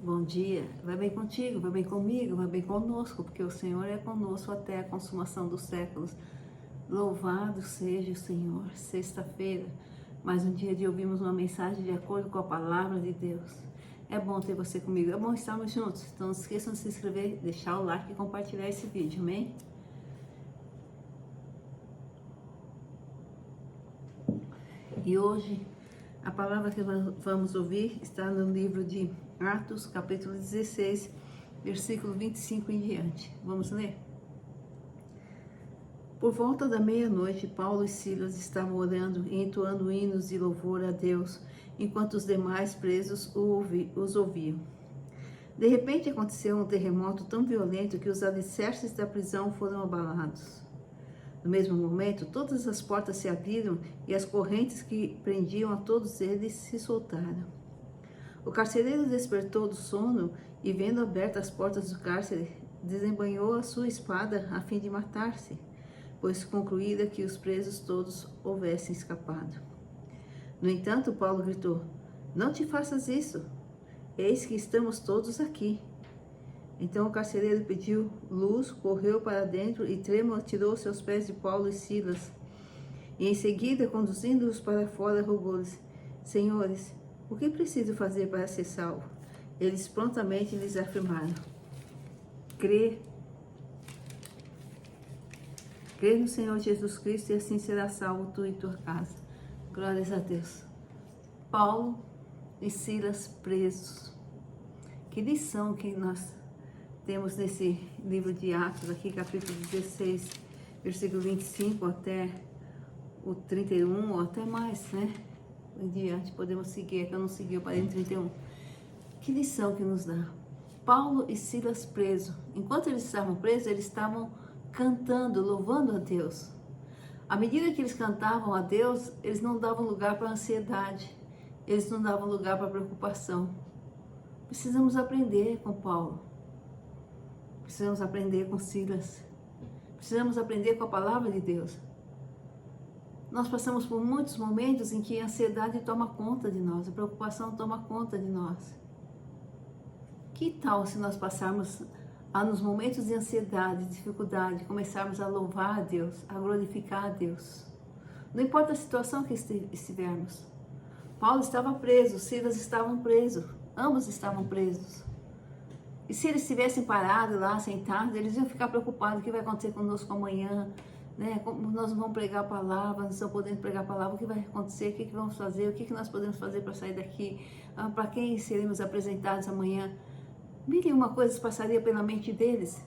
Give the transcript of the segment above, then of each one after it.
Bom dia, vai bem contigo, vai bem comigo, vai bem conosco, porque o Senhor é conosco até a consumação dos séculos. Louvado seja o Senhor. Sexta-feira, mais um dia de ouvirmos uma mensagem de acordo com a palavra de Deus. É bom ter você comigo, é bom estarmos juntos. Então não se esqueçam de se inscrever, deixar o like e compartilhar esse vídeo, amém? E hoje, a palavra que vamos ouvir está no livro de Atos, capítulo 16, versículo 25 em diante. Vamos ler? Por volta da meia-noite, Paulo e Silas estavam orando e entoando hinos de louvor a Deus, enquanto os demais presos os ouviam. De repente aconteceu um terremoto tão violento que os alicerces da prisão foram abalados. No mesmo momento, todas as portas se abriram e as correntes que prendiam a todos eles se soltaram. O carcereiro despertou do sono e, vendo abertas as portas do cárcere, desembainhou a sua espada a fim de matar-se, pois concluíra que os presos todos houvessem escapado. No entanto, Paulo gritou: "Não te faças isso! Eis que estamos todos aqui." Então o carcereiro pediu luz, correu para dentro e trêmulo tirou-se aos pés de Paulo e Silas. E em seguida, conduzindo-os para fora, rogou-lhes: "Senhores, o que preciso fazer para ser salvo?" Eles prontamente lhes afirmaram: Crê no Senhor Jesus Cristo e assim será salvo tu e tua casa. Glórias a Deus. Paulo e Silas presos. Que lição que nós temos nesse livro de Atos, aqui capítulo 16, versículo 25 até o 31, ou até mais, né? Em diante, podemos seguir, é que eu não segui, eu parei em 31. Que lição que nos dá? Paulo e Silas presos. Enquanto eles estavam presos, eles estavam cantando, louvando a Deus. À medida que eles cantavam a Deus, eles não davam lugar para ansiedade, eles não davam lugar para preocupação. Precisamos aprender com Paulo, precisamos aprender com Silas, precisamos aprender com a palavra de Deus. Nós passamos por muitos momentos em que a ansiedade toma conta de nós, a preocupação toma conta de nós. Que tal se nós passarmos nos momentos de ansiedade, de dificuldade, começarmos a louvar a Deus, a glorificar a Deus? Não importa a situação que estivermos. Paulo estava preso, Silas estavam presos, ambos estavam presos. E se eles tivessem parado lá, sentados, eles iam ficar preocupados: o que vai acontecer conosco amanhã? Né? Como nós não vamos pregar a palavra, não estamos podendo pregar a palavra, o que vai acontecer, o que vamos fazer, o que nós podemos fazer para sair daqui, para quem seremos apresentados amanhã? Mil e uma coisas passaria pela mente deles,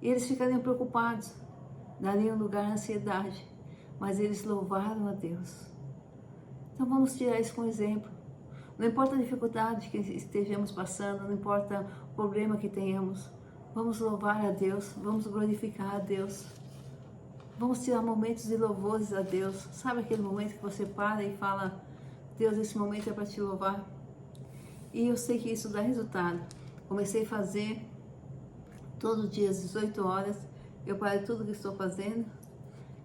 e eles ficariam preocupados, dariam lugar à ansiedade, mas eles louvaram a Deus. Então vamos tirar isso como exemplo. Não importa a dificuldade que estejamos passando, não importa o problema que tenhamos, vamos louvar a Deus, vamos glorificar a Deus. Vamos tirar momentos de louvores a Deus. Sabe aquele momento que você para e fala: Deus, esse momento é para te louvar? E eu sei que isso dá resultado. Comecei a fazer todo dia às 18 horas, eu paro tudo que estou fazendo,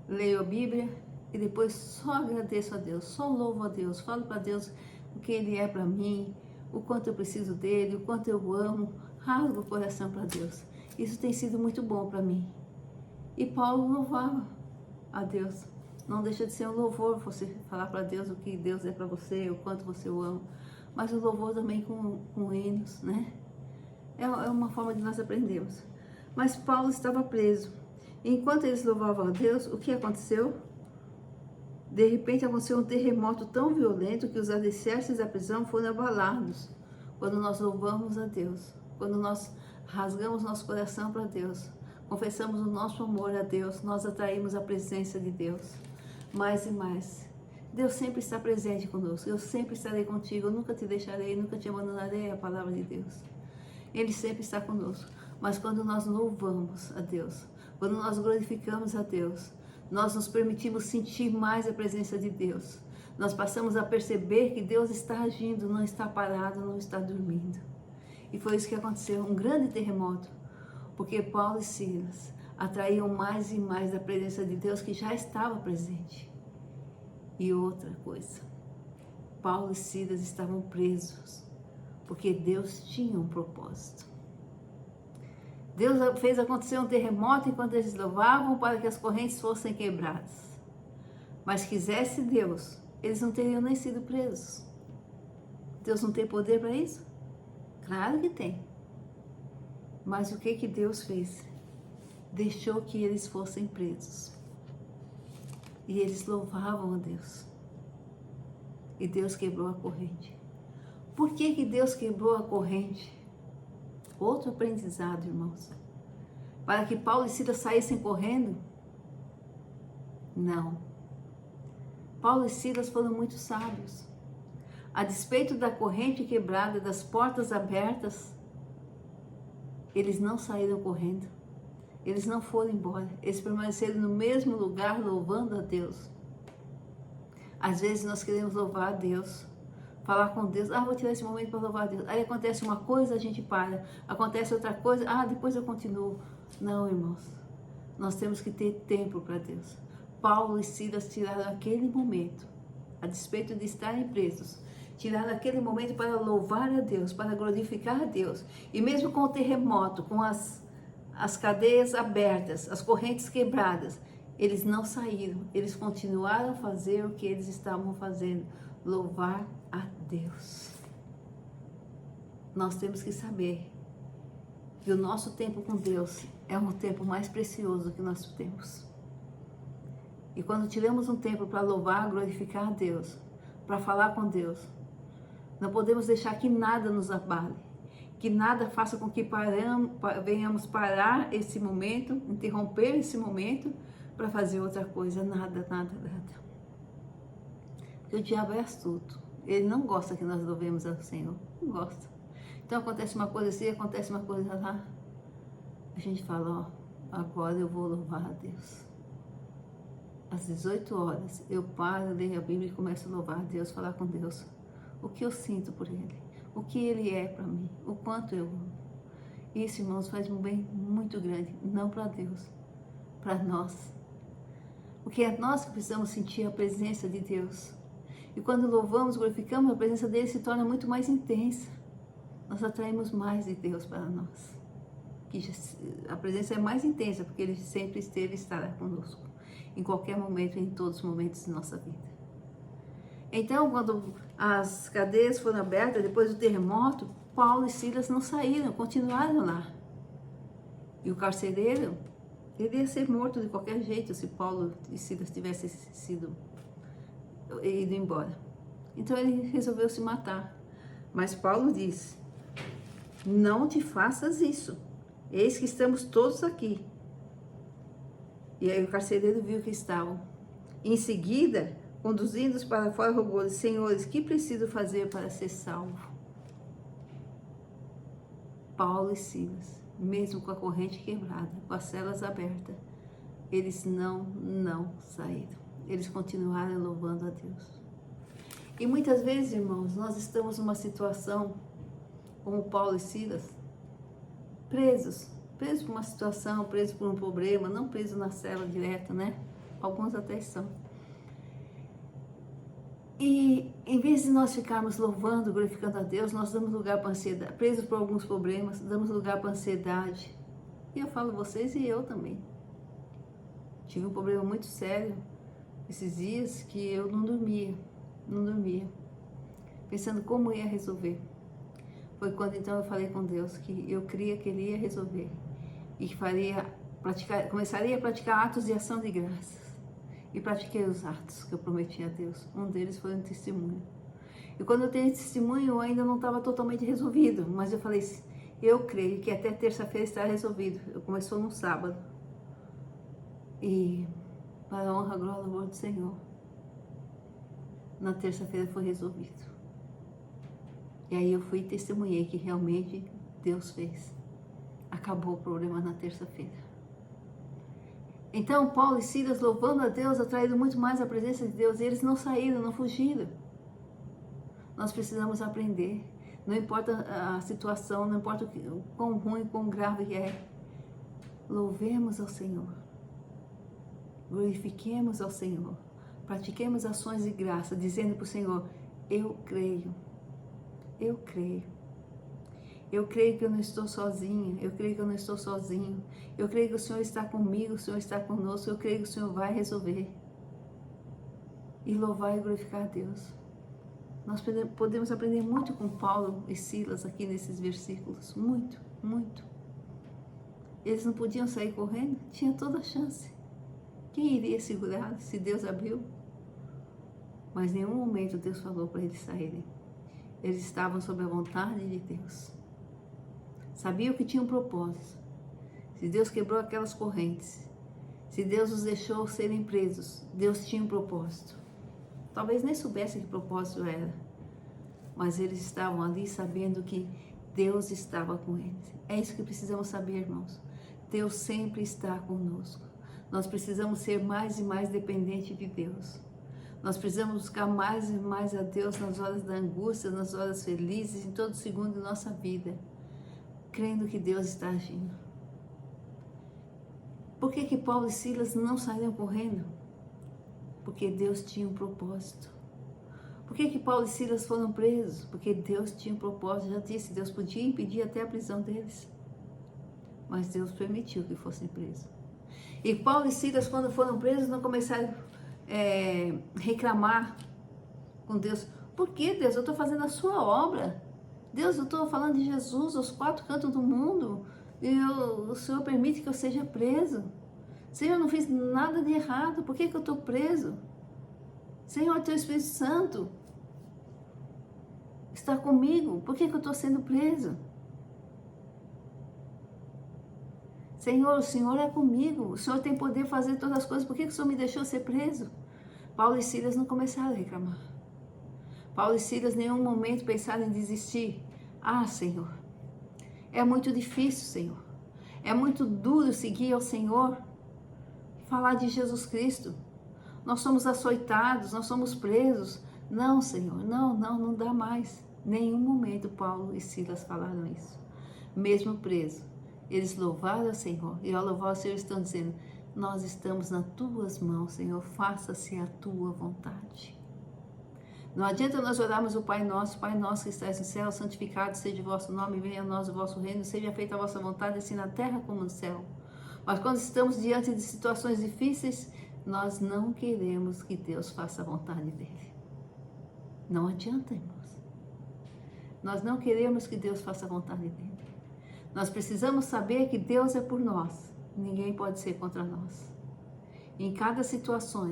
leio a Bíblia e depois só agradeço a Deus, só louvo a Deus, falo para Deus o que Ele é para mim, o quanto eu preciso dEle, o quanto eu amo, rasgo o coração para Deus. Isso tem sido muito bom para mim. E Paulo louvava a Deus. Não deixa de ser um louvor você falar para Deus o que Deus é para você, o quanto você o ama. Mas o louvor também com hinos, né? É uma forma de nós aprendermos. Mas Paulo estava preso. E enquanto eles louvavam a Deus, o que aconteceu? De repente aconteceu um terremoto tão violento que os alicerces da prisão foram abalados. Quando nós louvamos a Deus, quando nós rasgamos nosso coração para Deus, confessamos o nosso amor a Deus, nós atraímos a presença de Deus mais e mais. Deus sempre está presente conosco. Eu sempre estarei contigo, eu nunca te deixarei, nunca te abandonarei, é a palavra de Deus. Ele sempre está conosco. Mas quando nós louvamos a Deus, quando nós glorificamos a Deus, nós nos permitimos sentir mais a presença de Deus. Nós passamos a perceber que Deus está agindo, não está parado, não está dormindo. E foi isso que aconteceu, um grande terremoto. Porque Paulo e Silas atraíam mais e mais da presença de Deus que já estava presente. E outra coisa, Paulo e Silas estavam presos. porque Deus tinha um propósito. Deus fez acontecer um terremoto enquanto eles louvavam para que as correntes fossem quebradas. Mas quisesse Deus, eles não teriam nem sido presos. Deus não tem poder para isso? Claro que tem. Mas o que Deus fez? Deixou que eles fossem presos. E eles louvavam a Deus. E Deus quebrou a corrente. Por que Deus quebrou a corrente? Outro aprendizado, irmãos. Para que Paulo e Silas saíssem correndo? Não. Paulo e Silas foram muito sábios. A despeito da corrente quebrada, das portas abertas, eles não saíram correndo. Eles não foram embora. Eles permaneceram no mesmo lugar louvando a Deus. Às vezes nós queremos louvar a Deus, falar com Deus. Vou tirar esse momento para louvar a Deus. Aí acontece uma coisa, a gente para. Acontece outra coisa, depois eu continuo. Não, irmãos. Nós temos que ter tempo para Deus. Paulo e Silas tiraram aquele momento, a despeito de estarem presos, tiraram aquele momento para louvar a Deus, para glorificar a Deus. E mesmo com o terremoto, com as cadeias abertas, as correntes quebradas, eles não saíram, eles continuaram a fazer o que eles estavam fazendo, louvar a Deus. Nós temos que saber que o nosso tempo com Deus é um tempo mais precioso que nós temos. E quando tiramos um tempo para louvar, glorificar a Deus, para falar com Deus, não podemos deixar que nada nos abale, que nada faça com que venhamos parar esse momento, interromper esse momento para fazer outra coisa. Nada. Porque o diabo é astuto. Ele não gosta que nós louvemos ao Senhor. Não gosta. Então acontece uma coisa assim, acontece uma coisa lá. A gente fala, agora eu vou louvar a Deus. Às 18 horas, eu paro, leio a Bíblia e começo a louvar a Deus, falar com Deus. O que eu sinto por Ele, o que Ele é para mim, o quanto eu amo. Isso, irmãos, faz um bem muito grande, não para Deus, para nós. Porque é nós que precisamos sentir a presença de Deus. E quando louvamos, glorificamos, a presença dele se torna muito mais intensa. Nós atraímos mais de Deus para nós. A presença é mais intensa, porque Ele sempre esteve e estará conosco, em qualquer momento, em todos os momentos de nossa vida. Então, quando as cadeias foram abertas, depois do terremoto, Paulo e Silas não saíram, continuaram lá. E o carcereiro, ele ia ser morto de qualquer jeito se Paulo e Silas tivessem ido embora. Então ele resolveu se matar. Mas Paulo disse, não te faças isso, eis que estamos todos aqui. E aí o carcereiro viu que estavam. Em seguida, conduzindo-os para fora, rogou-lhes, senhores, que preciso fazer para ser salvo? Paulo e Silas, mesmo com a corrente quebrada, com as celas abertas, eles não saíram. Eles continuaram louvando a Deus. E muitas vezes, irmãos, nós estamos numa situação, como Paulo e Silas, presos por uma situação, presos por um problema, não presos na cela direta, né? Alguns até são. E em vez de nós ficarmos louvando, glorificando a Deus, nós damos lugar para a ansiedade, presos por alguns problemas, damos lugar para a ansiedade. E eu falo vocês e eu também. Tive um problema muito sério esses dias que eu não dormia, pensando como ia resolver. Foi quando então eu falei com Deus que eu cria que Ele ia resolver e começaria a praticar atos de ação de graças. E pratiquei os atos que eu prometi a Deus. Um deles foi um testemunho. E quando eu tenho testemunho, eu ainda não estava totalmente resolvido, mas eu falei, eu creio que até terça-feira estará resolvido. Eu começou no sábado. E para a honra, a glória e o louvor do Senhor, na terça-feira foi resolvido. E aí eu fui e testemunhei que realmente Deus fez. Acabou o problema na terça-feira. Então, Paulo e Silas, louvando a Deus, atraíram muito mais a presença de Deus. E eles não saíram, não fugiram. Nós precisamos aprender. Não importa a situação, não importa o quão ruim, quão grave é. Louvemos ao Senhor. Glorifiquemos ao Senhor. Pratiquemos ações de graça, dizendo para o Senhor, eu creio. Eu creio. Eu creio que eu não estou sozinha, eu creio que eu não estou sozinho. Eu creio que o Senhor está comigo, o Senhor está conosco, eu creio que o Senhor vai resolver. E louvar e glorificar a Deus. Nós podemos aprender muito com Paulo e Silas aqui nesses versículos, muito, muito. Eles não podiam sair correndo, tinha toda a chance. Quem iria segurá-los se Deus abriu? Mas em nenhum momento Deus falou para eles saírem. Eles estavam sob a vontade de Deus. Sabiam que tinham um propósito. Se Deus quebrou aquelas correntes, se Deus os deixou serem presos, Deus tinha um propósito. Talvez nem soubessem que propósito era, mas eles estavam ali sabendo que Deus estava com eles. É isso que precisamos saber, irmãos. Deus sempre está conosco. Nós precisamos ser mais e mais dependentes de Deus. Nós precisamos buscar mais e mais a Deus nas horas da angústia, nas horas felizes, em todo segundo de nossa vida, crendo que Deus está agindo. Por que Paulo e Silas não saíram correndo? Porque Deus tinha um propósito. Por que Paulo e Silas foram presos? Porque Deus tinha um propósito. Já disse, Deus podia impedir até a prisão deles. Mas Deus permitiu que fossem presos. E Paulo e Silas, quando foram presos, não começaram a reclamar com Deus. Por que, Deus? Eu estou fazendo a sua obra. Deus, eu estou falando de Jesus aos quatro cantos do mundo. E o Senhor permite que eu seja preso. Senhor, eu não fiz nada de errado. Por que eu estou preso? Senhor, teu Espírito Santo está comigo. Por que eu estou sendo preso? Senhor, o Senhor é comigo. O Senhor tem poder de fazer todas as coisas. Por que o Senhor me deixou ser preso? Paulo e Silas não começaram a reclamar. Paulo e Silas em nenhum momento pensaram em desistir. Ah, Senhor, é muito difícil, Senhor. É muito duro seguir ao Senhor. Falar de Jesus Cristo. Nós somos açoitados, nós somos presos. Não, Senhor, não dá mais. Nenhum momento Paulo e Silas falaram isso. Mesmo preso, eles louvaram ao Senhor. E ao louvar o Senhor estão dizendo, nós estamos nas tuas mãos, Senhor, faça-se a tua vontade. Não adianta nós orarmos o Pai Nosso que estás no céu, santificado seja o vosso nome, venha a nós o vosso reino, seja feita a vossa vontade, assim na terra como no céu. Mas quando estamos diante de situações difíceis, nós não queremos que Deus faça a vontade dele. Não adianta, irmãos. Nós não queremos que Deus faça a vontade dele. Nós precisamos saber que Deus é por nós. Ninguém pode ser contra nós. Em cada situação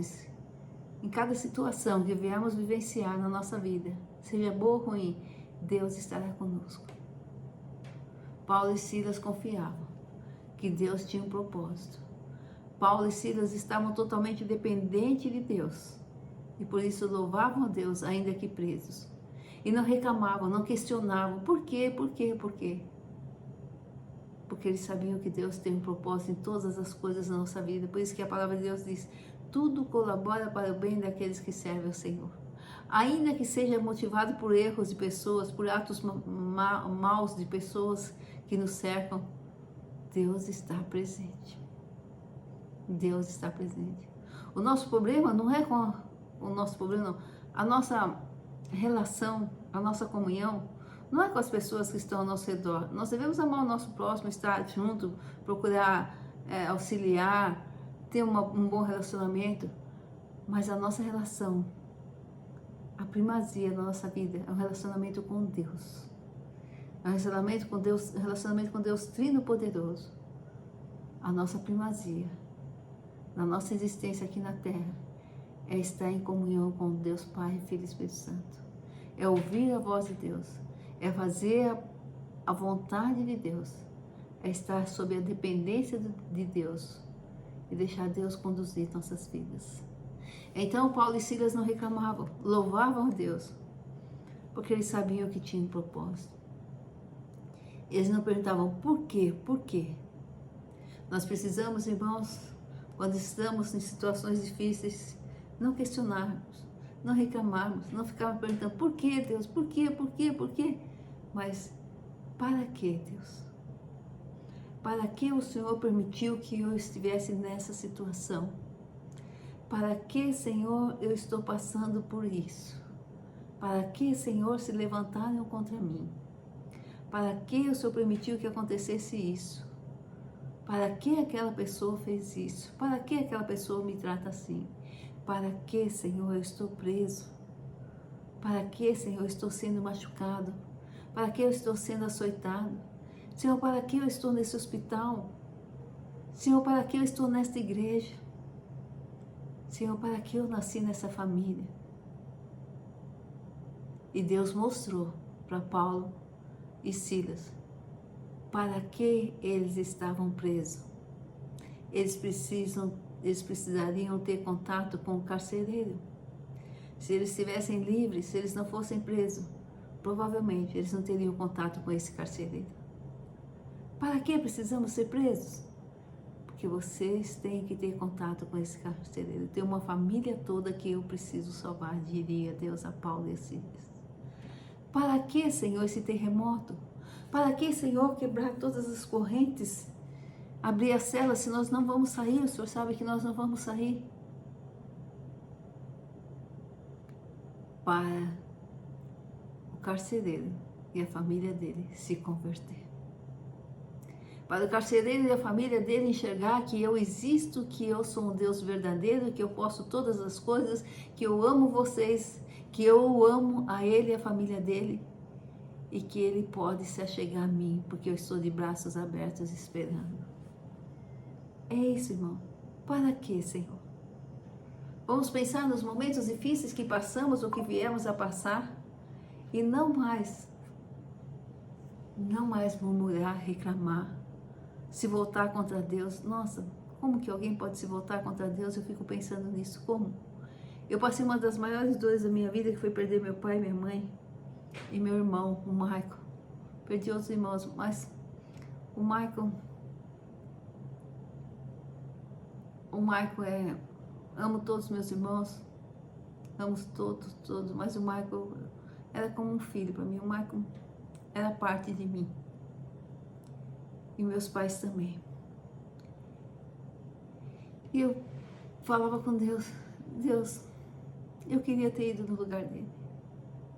que viemos vivenciar na nossa vida, seja boa ou ruim, Deus estará conosco. Paulo e Silas confiavam que Deus tinha um propósito. Paulo e Silas estavam totalmente dependentes de Deus e por isso louvavam a Deus ainda que presos. E não reclamavam, não questionavam, por quê? Porque eles sabiam que Deus tem um propósito em todas as coisas da nossa vida. Por isso que a palavra de Deus diz, tudo colabora para o bem daqueles que servem ao Senhor. Ainda que seja motivado por erros de pessoas, por atos maus de pessoas que nos cercam, Deus está presente. Deus está presente. O nosso problema não é com o nosso problema, não. A nossa relação, a nossa comunhão, não é com as pessoas que estão ao nosso redor. Nós devemos amar o nosso próximo, estar junto, procurar auxiliar, ter um bom relacionamento. Mas a nossa relação, a primazia da nossa vida é um relacionamento com Deus. É um relacionamento com Deus Trino Poderoso. A nossa primazia na nossa existência aqui na Terra é estar em comunhão com Deus Pai, Filho e Espírito Santo. É ouvir a voz de Deus, é fazer a vontade de Deus, é estar sob a dependência de Deus e deixar Deus conduzir nossas vidas. Então Paulo e Silas não reclamavam, louvavam a Deus, porque eles sabiam que tinha um propósito. Eles não perguntavam por quê, por quê. Nós precisamos, irmãos, quando estamos em situações difíceis, não questionarmos, não reclamarmos, não ficarmos perguntando por que, Deus, por quê, mas para que, Deus? Para que o Senhor permitiu que eu estivesse nessa situação? Para que, Senhor, eu estou passando por isso? Para que, Senhor, se levantaram contra mim? Para que o Senhor permitiu que acontecesse isso? Para que aquela pessoa fez isso? Para que aquela pessoa me trata assim? Para que, Senhor, eu estou preso? Para que, Senhor, eu estou sendo machucado? Para que eu estou sendo açoitado? Senhor, para que eu estou nesse hospital? Senhor, para que eu estou nesta igreja? Senhor, para que eu nasci nessa família? E Deus mostrou para Paulo e Silas para que eles estavam presos. Eles precisariam ter contato com o carcereiro. Se eles estivessem livres, se eles não fossem presos, provavelmente eles não teriam contato com esse carcereiro. Para que precisamos ser presos? Porque vocês têm que ter contato com esse carcereiro. Tem uma família toda que eu preciso salvar, diria Deus a Paulo e Silas. Para que, Senhor, esse terremoto? Para que, Senhor, quebrar todas as correntes? Abrir a cela se nós não vamos sair? O Senhor sabe que nós não vamos sair. Para o carcereiro e a família dele se converter. Para o carcereiro e a família dele enxergar que eu existo, que eu sou um Deus verdadeiro, que eu posso todas as coisas, que eu amo vocês, que eu amo a ele e a família dele, e que ele pode se achegar a mim, porque eu estou de braços abertos esperando. É isso, irmão. Para quê, Senhor? Vamos pensar nos momentos difíceis que passamos ou que viemos a passar e não mais murmurar, reclamar, se voltar contra Deus. Nossa, como que alguém pode se voltar contra Deus? Eu fico pensando nisso. Como? Eu passei uma das maiores dores da minha vida, que foi perder meu pai, minha mãe e meu irmão, o Michael. Perdi outros irmãos, mas o Michael amo todos os meus irmãos, amo todos, mas o Michael era como um filho para mim. O Michael era parte de mim. E meus pais também. E eu falava com Deus, Deus, eu queria ter ido no lugar dele.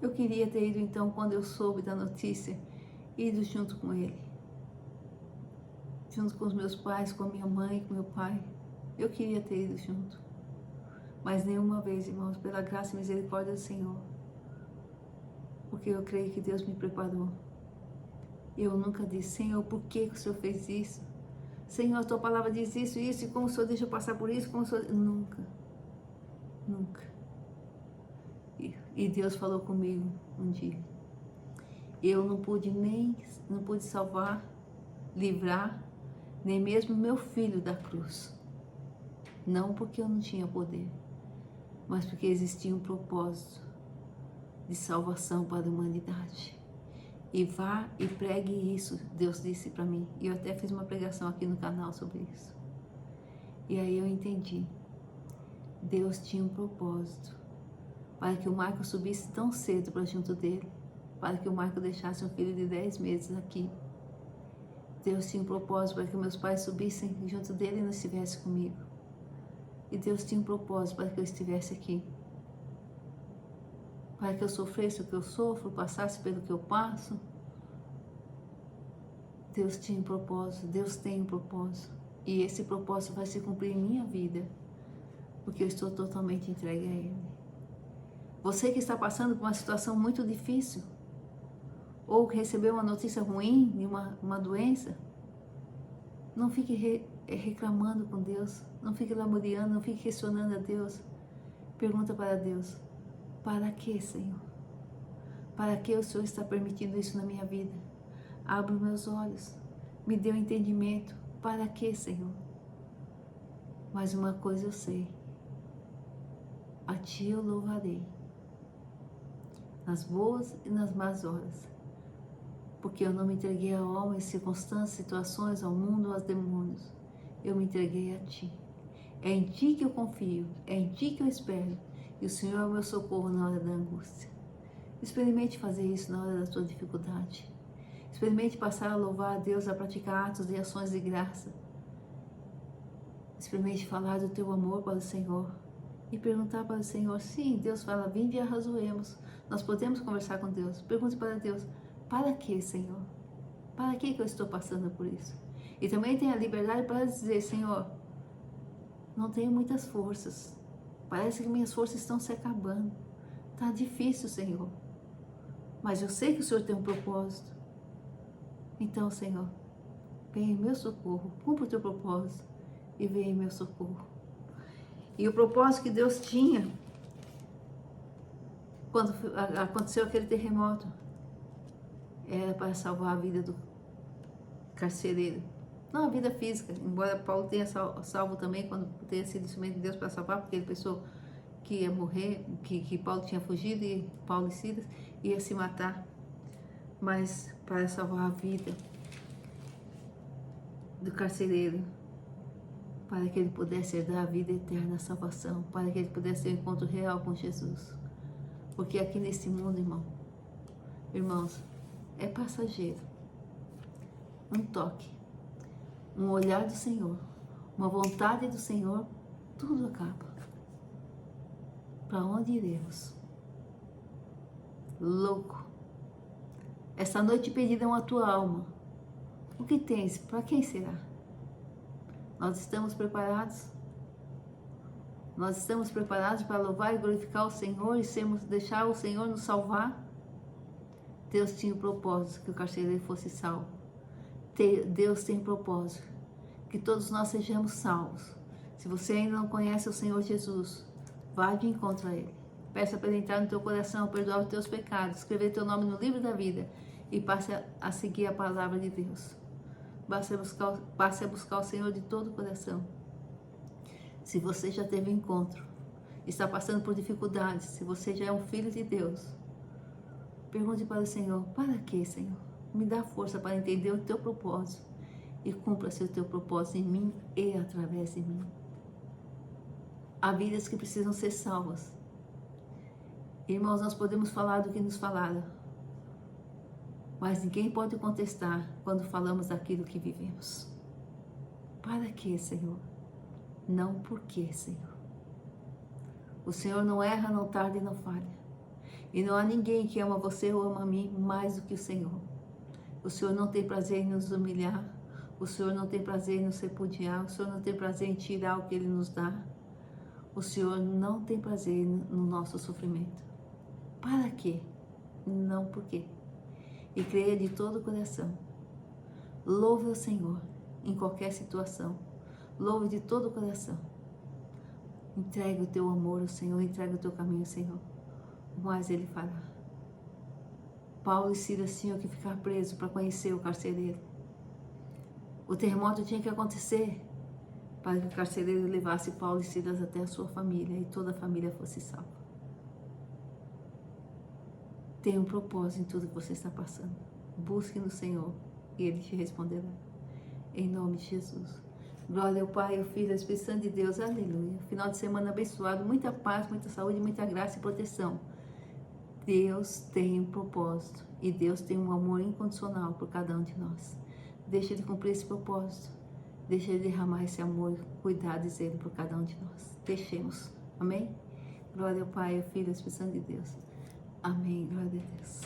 Eu queria ter ido então, quando eu soube da notícia, ido junto com ele. Junto com os meus pais, com a minha mãe, com meu pai. Eu queria ter ido junto. Mas nenhuma vez, irmãos, pela graça e misericórdia do Senhor. Porque eu creio que Deus me preparou. Eu nunca disse, Senhor, por que o Senhor fez isso? Senhor, a tua palavra diz isso e isso, e como o Senhor deixa eu passar por isso, como o Senhor... Nunca. E Deus falou comigo um dia. Eu não pude salvar, livrar, nem mesmo meu filho da cruz. Não porque eu não tinha poder, mas porque existia um propósito de salvação para a humanidade. E vá e pregue isso, Deus disse para mim. E eu até fiz uma pregação aqui no canal sobre isso. E aí eu entendi. Deus tinha um propósito para que o Michael subisse tão cedo para junto dele, para que o Michael deixasse um filho de 10 meses aqui. Deus tinha um propósito para que meus pais subissem junto dele e não estivessem comigo. E Deus tinha um propósito para que eu estivesse aqui. Para que eu sofresse o que eu sofro, passasse pelo que eu passo. Deus tinha um propósito, Deus tem um propósito. E esse propósito vai se cumprir em minha vida, porque eu estou totalmente entregue a Ele. Você que está passando por uma situação muito difícil, ou recebeu uma notícia ruim de uma doença, não fique reclamando com Deus, não fique lamuriando, não fique questionando a Deus. Pergunta para Deus, para que, Senhor? Para que o Senhor está permitindo isso na minha vida? Abra os meus olhos, me dê um entendimento. Para que, Senhor? Mas uma coisa eu sei, a Ti eu louvarei, nas boas e nas más horas, porque eu não me entreguei a homens, circunstâncias, situações, ao mundo, aos demônios. Eu me entreguei a Ti. É em Ti que eu confio, é em Ti que eu espero, e o Senhor é o meu socorro na hora da angústia. Experimente fazer isso na hora da sua dificuldade. Experimente passar a louvar a Deus, a praticar atos e ações de graça. Experimente falar do teu amor para o Senhor e perguntar para o Senhor. Sim, Deus fala, vinde e arrazoemos. Nós podemos conversar com Deus. Pergunte para Deus, para que, Senhor? Para que eu estou passando por isso? E também tem a liberdade para dizer, Senhor, não tenho muitas forças. Parece que minhas forças estão se acabando. Está difícil, Senhor. Mas eu sei que o Senhor tem um propósito. Então, Senhor, venha em meu socorro. Cumpra o teu propósito e venha em meu socorro. E o propósito que Deus tinha quando aconteceu aquele terremoto era para salvar a vida do carcereiro. Não a vida física, embora Paulo tenha salvo também quando tenha sido instrumento de Deus para salvar, porque ele pensou que ia morrer, que Paulo tinha fugido e Paulo e Silas ia se matar, mas para salvar a vida do carcereiro, para que ele pudesse herdar a vida eterna, a salvação, para que ele pudesse ter um encontro real com Jesus. Porque aqui nesse mundo, irmãos, é passageiro. Um toque, um olhar do Senhor, uma vontade do Senhor, tudo acaba. Para onde iremos? Louco. Esta noite pedida a tua alma. O que tens? Para quem será? Nós estamos preparados? Nós estamos preparados para louvar e glorificar o Senhor e deixar o Senhor nos salvar? Deus tinha o propósito que o carcereiro fosse salvo. Deus tem propósito que todos nós sejamos salvos. Se você ainda não conhece o Senhor Jesus, vá de encontro a Ele. Peça para Ele entrar no teu coração, perdoar os teus pecados, escrever teu nome no livro da vida e passe a seguir a palavra de Deus. Passe a buscar o Senhor de todo o coração. Se você já teve encontro, está passando por dificuldades, se você já é um filho de Deus, pergunte para o Senhor, para quê, Senhor? Me dá força para entender o teu propósito e cumpra-se o teu propósito em mim e através de mim. Há vidas que precisam ser salvas. Irmãos, nós podemos falar do que nos falaram, mas ninguém pode contestar quando falamos daquilo que vivemos. Para quê, Senhor? Não por quê, Senhor. O Senhor não erra, não tarda e não falha. E não há ninguém que ama você ou ama a mim mais do que o Senhor. O Senhor não tem prazer em nos humilhar. O Senhor não tem prazer em nos repudiar. O Senhor não tem prazer em tirar o que Ele nos dá. O Senhor não tem prazer no nosso sofrimento. Para quê? Não por quê. E creia de todo o coração. Louve o Senhor em qualquer situação. Louve de todo o coração. Entregue o teu amor ao Senhor, entregue o teu caminho ao Senhor. O mais Ele fará. Paulo e Silas tinham que ficar presos para conhecer o carcereiro. O terremoto tinha que acontecer para que o carcereiro levasse Paulo e Silas até a sua família e toda a família fosse salva. Tenha um propósito em tudo que você está passando. Busque no Senhor e Ele te responderá. Em nome de Jesus. Glória ao Pai, ao Filho e ao Espírito Santo de Deus. Aleluia. Final de semana abençoado. Muita paz, muita saúde, muita graça e proteção. Deus tem um propósito e Deus tem um amor incondicional por cada um de nós. Deixa Ele cumprir esse propósito. Deixa Ele derramar esse amor, cuidado e zelo por cada um de nós. Deixemos. Amém? Glória ao Pai, ao Filho e ao Espírito Santo de Deus. Amém. Glória a Deus.